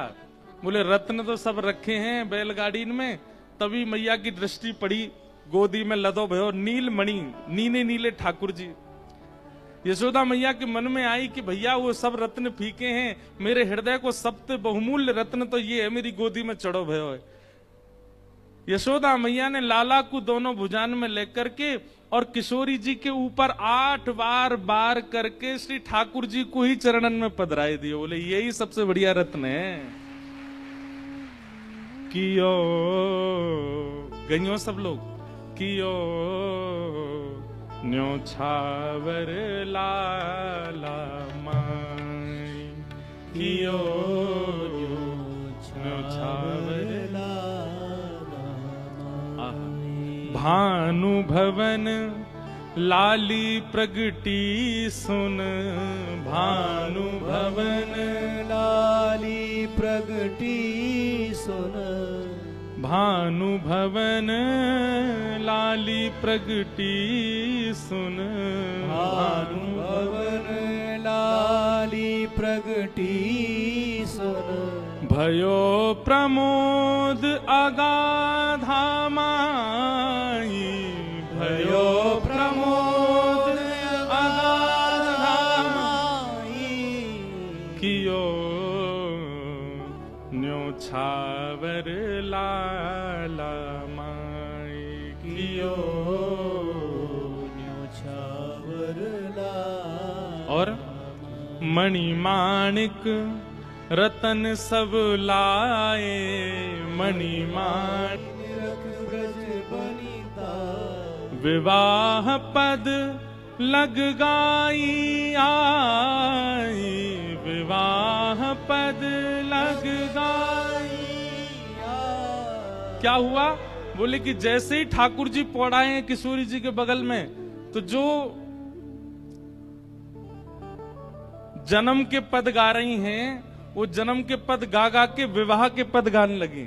Speaker 1: बोले रत्न तो सब रखे हैं बैलगाड़ी में, तभी मैया की दृष्टि पड़ी गोदी में लदो भयो नील मणि, नीले नीले ठाकुर जी। यशोदा मैया के मन में आई कि भैया वो सब रत्न फीके हैं, मेरे हृदय को सबसे बहुमूल्य रत्न तो ये है, मेरी गोदी में चढ़ो भयो है। यशोदा मैया ने लाला को दोनों भुजान में लेकर के और किशोरी जी के ऊपर 8 बार बार करके श्री ठाकुर जी को ही चरणन में पधराए दिए। बोले यही सबसे बढ़िया रत्न है। कियो गइयो सब लोग, कियो न्योछावर लाला माई, कियो न्योछावर लाला माई। भानु भवन लाली प्रगटी सुन, भानु भवन
Speaker 2: लाली प्रगटी सुन,
Speaker 1: भानु भवन लाली प्रगटी सुन,
Speaker 2: भानु भवन लाली प्रगटी सुन।
Speaker 1: भयो प्रमोद अगाधा माई, भयो प्रमोद अगाधा माई। कियो न्योछावर लाला माई, कियो
Speaker 2: न्योछावर लाला।
Speaker 1: और मणिमाणिक रतन सब लाए, मणिमाणिक
Speaker 2: ब्रज बनिता,
Speaker 1: विवाह पद लग गाई आई, विवाह पद लग गाई। क्या हुआ, बोले कि जैसे ही ठाकुर जी पौड़ाए हैं किशोरी जी के बगल में, तो जो जन्म के पद गा रही हैं वो जन्म के पद गा गा के विवाह के पद गाने लगी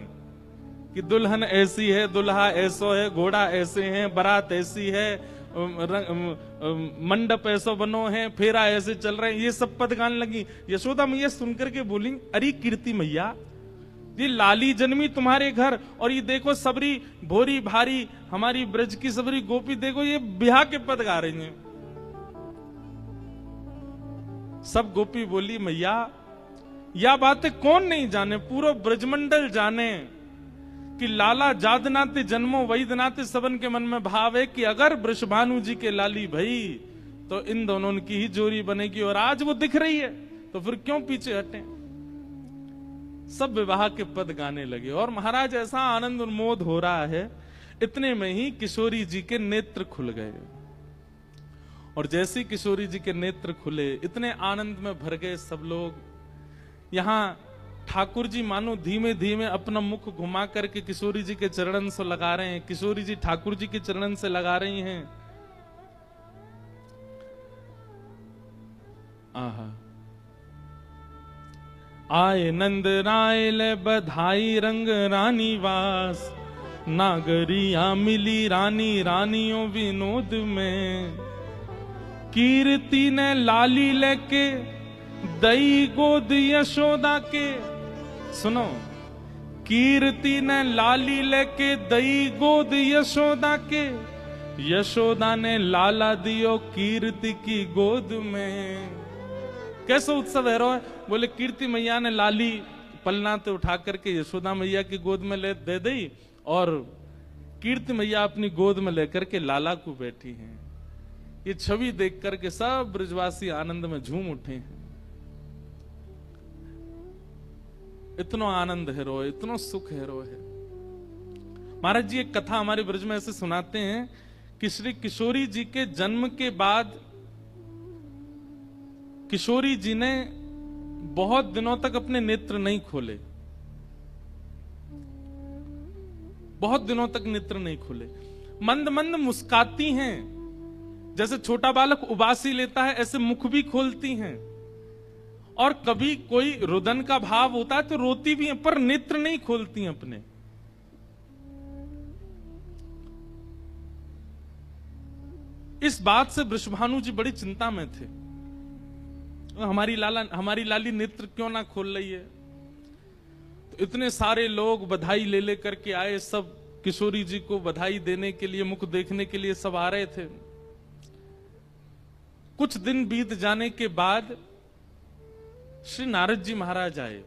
Speaker 1: कि दुल्हन ऐसी है, दुल्हा ऐसो है, घोड़ा ऐसे हैं, बारात ऐसी है, मंडप ऐसो बनो है, फेरा ऐसे चल रहे हैं, ये सब पद गाने लगी। यशोदा मैया सुनकर के बोली, अरे कीर्ति मैया, ये लाली जन्मी तुम्हारे घर, और ये देखो सबरी भोरी भारी हमारी ब्रज की सबरी गोपी, देखो ये ब्याह के पद गा रही हैं। सब गोपी बोली, मैया यह बातें कौन नहीं जाने, पूरा ब्रजमंडल जाने कि लाला जादनाते जन्मो वैदनाते। सबन के मन में भाव है कि अगर वृषभानु जी के लाली भई तो इन दोनों की ही जोड़ी बनेगी, और आज वो दिख रही है तो फिर क्यों पीछे हटे। सब विवाह के पद गाने लगे और महाराज ऐसा आनंद उन्मोद हो रहा है, इतने में ही किशोरी जी के नेत्र खुल गए। और जैसे किशोरी जी के नेत्र खुले, इतने आनंद में भर गए सब लोग। यहां ठाकुर जी मानो धीमे धीमे अपना मुख घुमा करके किशोरी जी के चरणन से लगा रहे हैं, किशोरी जी ठाकुर जी के चरणन से लगा रही हैं। आहा, आए नंद राय ले बधाई रंग रानी वास, नागरिया मिली रानी रानियों विनोद में। कीर्ति ने लाली लेके दई गोद यशोदा के, सुनो, कीर्ति ने लाली लेके दई गोद यशोदा के, यशोदा ने लाला दियो कीर्ति की गोद में। कैसा उत्सव है रो है? बोले कीर्ति मैया ने लाली पलना तो उठा करके यशोदा मैया की गोद में ले दे दी, और कीर्ति मैया अपनी गोद में लेकर के लाला को बैठी हैं। ये छवि देख करके सब ब्रजवासी आनंद में झूम उठे हैं। इतना आनंद है रो, इतना सुख है रो है। महाराज जी एक कथा हमारे ब्रज में ऐसे सुनाते हैं कि श्री किशोरी जी के जन्म के बाद किशोरी जी ने बहुत दिनों तक अपने नेत्र नहीं खोले, बहुत दिनों तक नेत्र नहीं खोले। मंद मंद मुस्काती हैं, जैसे छोटा बालक उबासी लेता है ऐसे मुख भी खोलती हैं, और कभी कोई रुदन का भाव होता है तो रोती भी हैं, पर नेत्र नहीं खोलती हैं अपने। इस बात से वृषभानु जी बड़ी चिंता में थे, हमारी लाली नेत्र क्यों ना खोल रही है। तो इतने सारे लोग बधाई ले लेकर के आए, सब किशोरी जी को बधाई देने के लिए, मुख देखने के लिए सब आ रहे थे। कुछ दिन बीत जाने के बाद श्री नारद जी महाराज आए,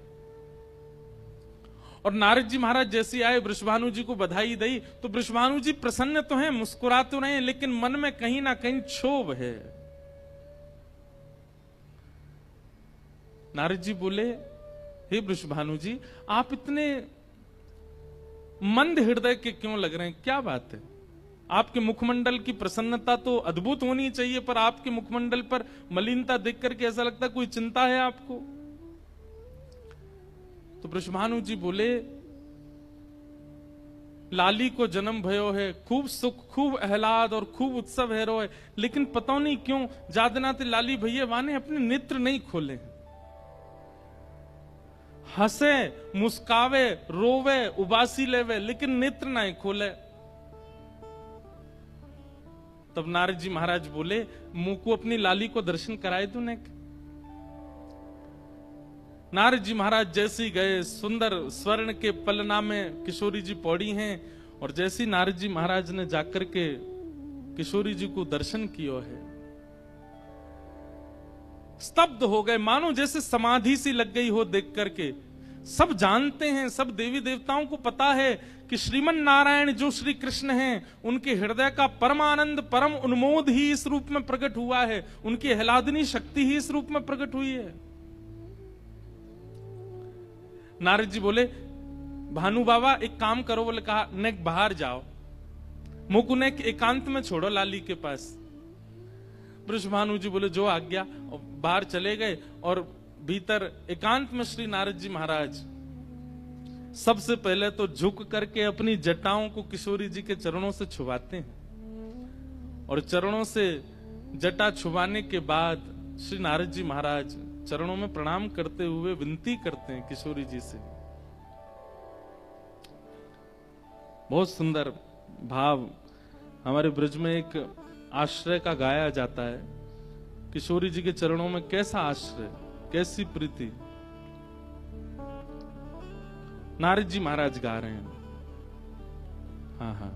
Speaker 1: और नारद जी महाराज जैसे आए वृषभानु जी को बधाई दी, तो वृषभानु जी प्रसन्न तो हैं, मुस्कुरा तो रहे हैं, लेकिन मन में कहीं ना कहीं क्षोभ है। नारद जी बोले, हे वृषभानु जी, आप इतने मंद हृदय के क्यों लग रहे हैं, क्या बात है? आपके मुखमंडल की प्रसन्नता तो अद्भुत होनी चाहिए, पर आपके मुखमंडल पर मलिनता देख करके ऐसा लगता है कोई चिंता है आपको। तो वृषभानु जी बोले, लाली को जन्म भयो है, खूब सुख, खूब आह्लाद और खूब उत्सव है रो है, लेकिन पता नहीं क्यों जादनाते लाली भैया वाने अपने नेत्र नहीं खोले। हंसे, मुस्कावे, रोवे, उबासी लेवे, लेकिन नेत्र नहीं खोले। तब नारद जी महाराज बोले, मुंह को अपनी लाली को दर्शन कराए तूने। नारद जी महाराज जैसे ही गए, सुंदर स्वर्ण के पलना में किशोरी जी पौड़ी हैं, और जैसे ही नारद जी महाराज ने जाकर के किशोरी जी को दर्शन किया है, स्तब्ध हो गए, मानो जैसे समाधि सी लग गई हो देख करके। सब जानते हैं, सब देवी देवताओं को पता है कि श्रीमन नारायण जो श्री कृष्ण हैं, उनके हृदय का परमानंद, परम उन्मोद ही इस रूप में प्रकट हुआ है, उनकी आह्लादनी शक्ति ही इस रूप में प्रकट हुई है। नारद जी बोले, भानु बाबा एक काम करो, बोले कहा नेक बाहर जाओ, मुकुने एकांत में छोड़ो लाली के पास। वृषभानु जी बोले जो आज्ञा, और बाहर चले गए, और भीतर एकांत में श्री नारद जी महाराज सबसे पहले तो झुक करके अपनी जटाओं को किशोरी जी के चरणों से छुवाते हैं, और चरणों से जटा छुवाने के बाद श्री नारद जी महाराज चरणों में प्रणाम करते हुए विनती करते हैं किशोरी जी से। बहुत सुंदर भाव हमारे ब्रज में एक आश्रय का गाया जाता है। किशोरी जी के चरणों में कैसा आश्रय, कैसी प्रीति। नारद जी महाराज गा रहे हैं। हाँ हाँ,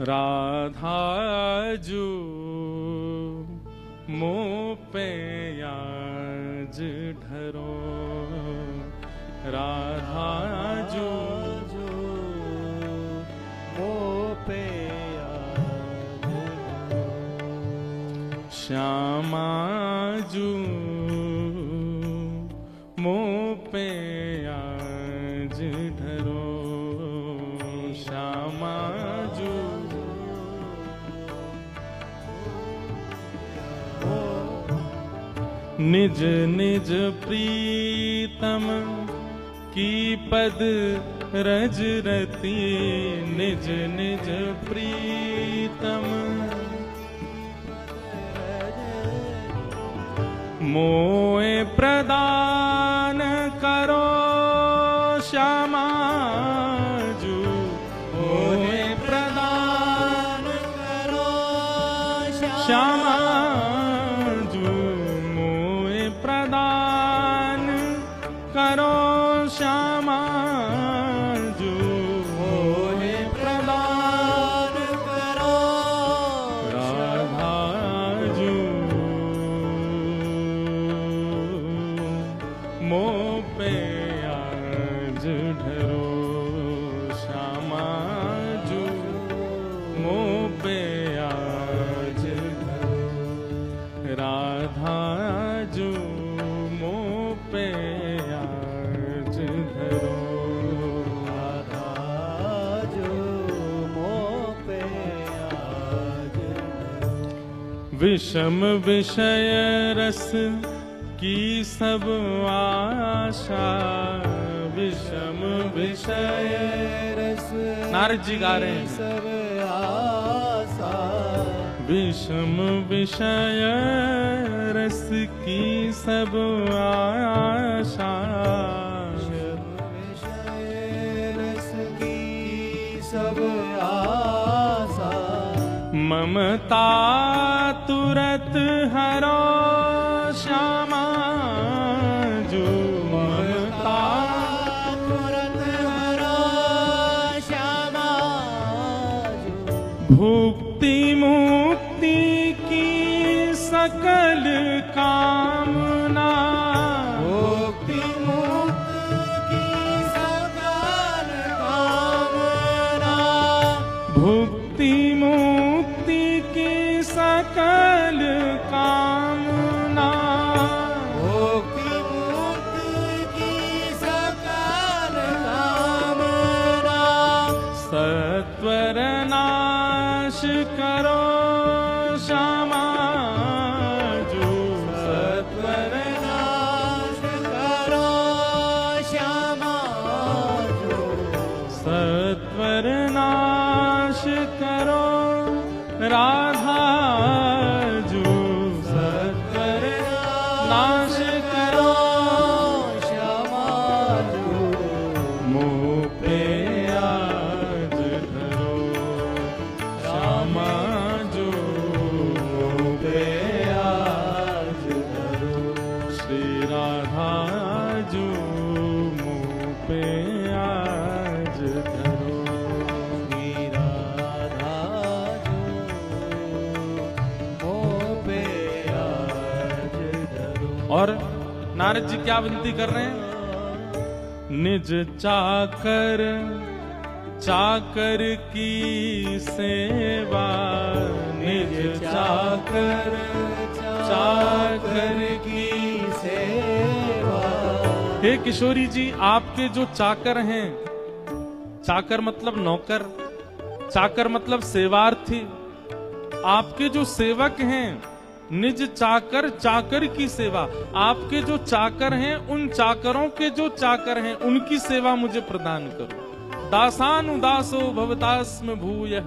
Speaker 1: राधा जो मोह पे आज ढरो, राधा जो
Speaker 2: मोह पे आज
Speaker 1: श्यामा जो मोह पे आज ढरो, श्यामा जो निज निज प्रीतम की पद रज रती, निज निज प्रीतम मोए प्रदान करो, श्यामा जो मोए प्रदान
Speaker 2: करो,
Speaker 1: श्यामा जो मोए प्रदान करो, श्यामा जो मोहे प्रदान
Speaker 2: करो,
Speaker 1: राधा जो मोह पे आज धरो श्यामा जो मुँह पे आज धरो राधा जो मुँह पे आज धरो
Speaker 2: राधा जो मुँह पे आज धरो।
Speaker 1: विषम विषय रस की सब आशा विषम विषय
Speaker 2: रस
Speaker 1: नारद जी गा रहे हैं
Speaker 2: सब आशा
Speaker 1: विषम विषय रस की सब आशा
Speaker 2: विषय रस की सब आशा
Speaker 1: ममता तुरत हरो श्यामा जो ममता
Speaker 2: तुरंत हरो श्यामा जो
Speaker 1: भुक्ति मुक्ति की सकल कामना
Speaker 2: मुक्ति मुक्ति की सकल कामना
Speaker 1: भुक्ति मुक्ति की सकल कामना
Speaker 2: मुक्ति मुक्ति की सकल कामना
Speaker 1: सत्वर नाश करो श्यामा जो सत्वर
Speaker 2: नाश करो श्यामा जो
Speaker 1: सत्वर नाश करो राधा जो सत्वर नाश करो
Speaker 2: श्यामा जो
Speaker 1: मुँह पे आज धरो श्यामा जो मुँह पे आज धरो श्री राधा जो मुँह पे आज धरो
Speaker 2: राधा जो मुँह पे आज धरो।
Speaker 1: और नारद जी क्या विनती कर रहे हैं निज चाकर चाकर की सेवा निज चाकर चाकर
Speaker 2: की सेवा
Speaker 1: हे किशोरी जी आपके जो चाकर हैं चाकर मतलब नौकर चाकर मतलब सेवार्थी आपके जो सेवक हैं निज चाकर चाकर की सेवा आपके जो चाकर हैं उन चाकरों के जो चाकर हैं उनकी सेवा मुझे प्रदान करो दासानुदासो भवदास में भूयः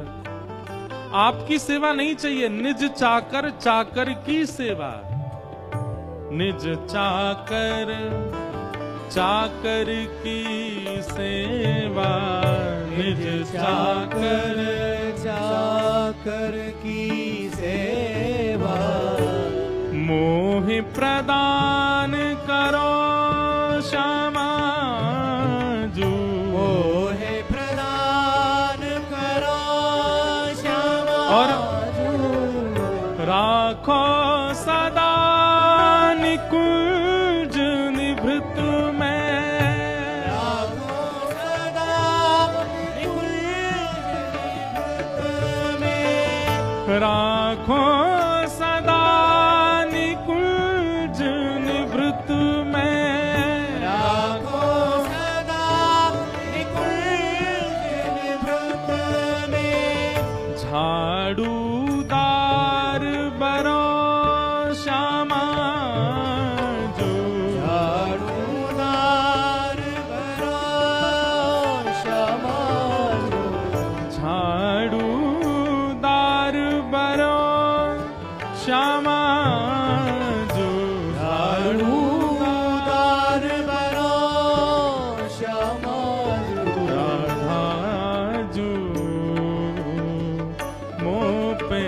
Speaker 1: आपकी सेवा नहीं चाहिए निज चाकर चाकर की सेवा निज चाकर चाकर की सेवा निज चाकर
Speaker 2: चाकर की सेवा
Speaker 1: मोहि प्रदान करो श्यामा जो
Speaker 2: मोहे प्रदान करो श्यामा
Speaker 1: और
Speaker 2: जो
Speaker 1: राखो सदा निकुंज निभृत में
Speaker 2: राखो सदा निकुंज में
Speaker 1: राखो सदा निकुंज निभृत में
Speaker 2: राखो सदा निकुंज निभृत में
Speaker 1: झाड़ूदार बरो श्यामा जो
Speaker 2: झाड़ूदार बरो श्यामा जो
Speaker 1: झाड़ूदार बरो श्यामा जो
Speaker 2: झाड़ूदार बरो श्यामा जो
Speaker 1: राधा जो मोह पे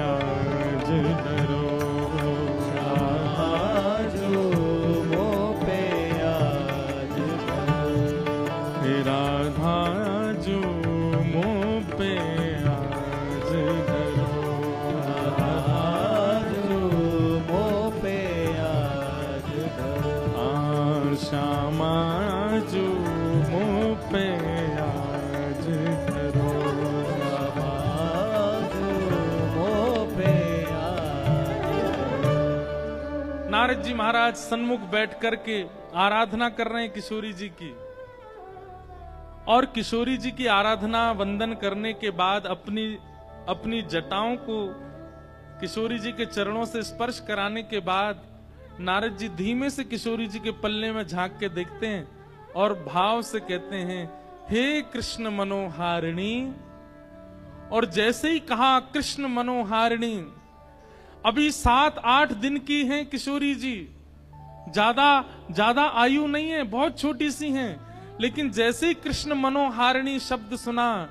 Speaker 1: आज धरो
Speaker 2: राधा जो मोह पे आज धरो
Speaker 1: हे राधा जो मोह पे आज धरो
Speaker 2: राधा जो मोह पे आज धरो
Speaker 1: श्यामा जो मुँह पे आज धरो।
Speaker 2: आवाज मुँह पे आज
Speaker 1: नारद जी महाराज सन्मुख बैठ करके आराधना कर रहे हैं किशोरी जी की, और किशोरी जी की आराधना वंदन करने के बाद अपनी जटाओं को किशोरी जी के चरणों से स्पर्श कराने के बाद नारद जी धीमे से किशोरी जी के पल्ले में झांक के देखते हैं और भाव से कहते हैं, हे कृष्ण मनोहारिणी। और जैसे ही कहा कृष्ण मनोहारिणी, अभी 7-8 दिन की हैं किशोरी जी, ज्यादा आयु नहीं है, बहुत छोटी सी हैं, लेकिन जैसे ही कृष्ण मनोहारिणी शब्द सुना,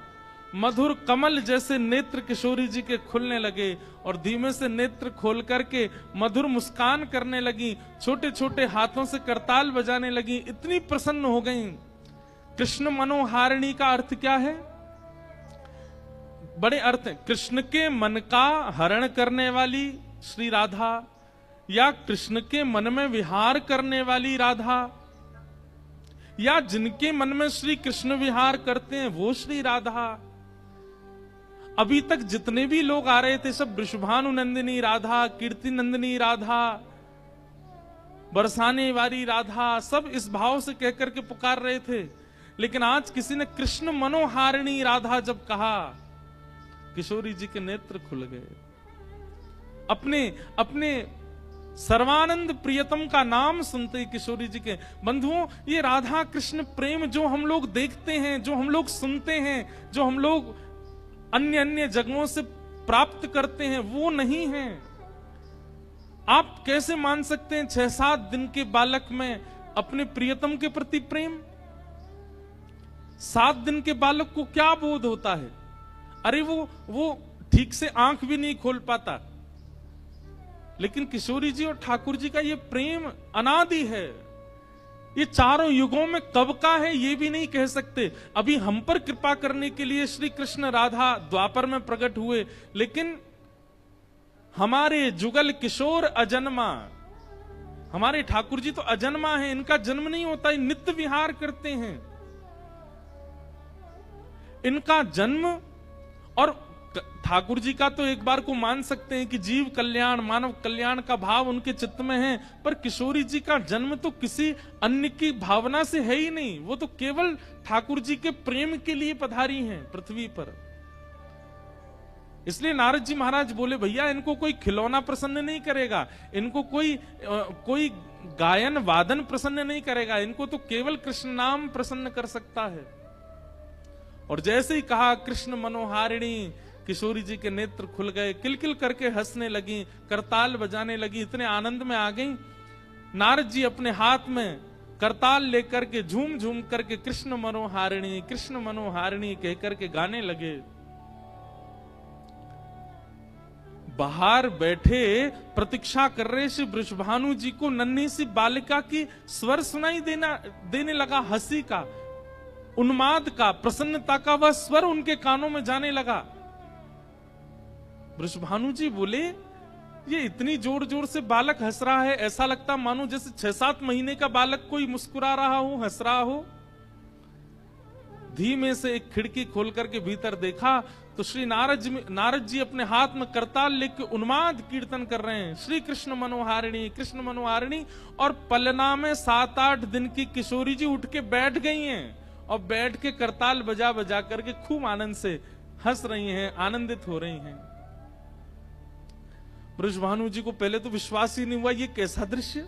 Speaker 1: मधुर कमल जैसे नेत्र किशोरी जी के खुलने लगे और धीमे से नेत्र खोल करके मधुर मुस्कान करने लगी, छोटे छोटे हाथों से करताल बजाने लगी, इतनी प्रसन्न हो गईं। कृष्ण मनोहारिणी का अर्थ क्या है? बड़े अर्थ हैं। कृष्ण के मन का हरण करने वाली श्री राधा, या कृष्ण के मन में विहार करने वाली राधा, या जिनके मन में श्री कृष्ण विहार करते हैं वो श्री राधा। अभी तक जितने भी लोग आ रहे थे सब वृषभानु नंदिनी राधा, कीर्ति नंदिनी राधा, बरसाने वाली राधा, सब इस भाव से कहकर के पुकार रहे थे। लेकिन आज किसी ने कृष्ण मनोहारिणी राधा जब कहा, किशोरी जी के नेत्र खुल गए। अपने सर्वानंद प्रियतम का नाम सुनते ही किशोरी जी के, बंधुओं, ये राधा कृष्ण प्रेम जो हम लोग देखते हैं, जो हम लोग सुनते हैं, जो हम लोग अन्य अन्य जगहों से प्राप्त करते हैं, वो नहीं है। आप कैसे मान सकते हैं 6-7 दिन के बालक में अपने प्रियतम के प्रति प्रेम? 7 दिन के बालक को क्या बोध होता है? अरे वो ठीक से आंख भी नहीं खोल पाता। लेकिन किशोरी जी और ठाकुर जी का ये प्रेम अनादि है। ये चारों युगों में कब का है ये भी नहीं कह सकते। अभी हम पर कृपा करने के लिए श्री कृष्ण राधा द्वापर में प्रकट हुए, लेकिन हमारे जुगल किशोर अजन्मा, हमारे ठाकुर जी तो अजन्मा है, इनका जन्म नहीं होता, ये नित्य विहार करते हैं। इनका जन्म, और ठाकुर जी का तो एक बार को मान सकते हैं कि जीव कल्याण, मानव कल्याण का भाव उनके चित्त में है, पर किशोरी जी का जन्म तो किसी अन्य की भावना से है ही नहीं। वो तो केवल ठाकुर जी के प्रेम के लिए पधारी हैं पृथ्वी पर। इसलिए नारद जी महाराज बोले, भैया इनको कोई खिलौना प्रसन्न नहीं करेगा, इनको कोई गायन वादन प्रसन्न नहीं करेगा, इनको तो केवल कृष्ण नाम प्रसन्न कर सकता है। और जैसे ही कहा कृष्ण मनोहारिणी, किशोरी जी के नेत्र खुल गए, किलकिल करके हंसने लगी, करताल बजाने लगी, इतने आनंद में आ गई। नारद जी अपने हाथ में करताल लेकर के झूम झूम करके कृष्ण मनोहारिणी कहकर के गाने लगे। बाहर बैठे प्रतीक्षा कर रहे श्री वृषभानु जी को नन्ही सी बालिका की स्वर सुनाई देने लगा, हंसी का, उन्माद का, प्रसन्नता का वह स्वर उनके कानों में जाने लगा। वृषभानु जी बोले, ये इतनी जोर जोर से बालक हंस रहा है, ऐसा लगता मानो जैसे 6-7 महीने का बालक कोई मुस्कुरा रहा हो, हंस रहा हो। धीमे से एक खिड़की खोल करके भीतर देखा तो श्री नारद जी अपने हाथ में करताल लेके उन्माद कीर्तन कर रहे हैं, श्री कृष्ण मनोहारिणी। और पलना में 7-8 दिन की किशोरी जी उठ के बैठ गई हैं और बैठ के करताल बजा बजा करके खूब आनंद से हंस रही हैं, आनंदित हो रही हैं। वृषभानु जी को पहले तो विश्वास ही नहीं हुआ, ये कैसा दृश्य।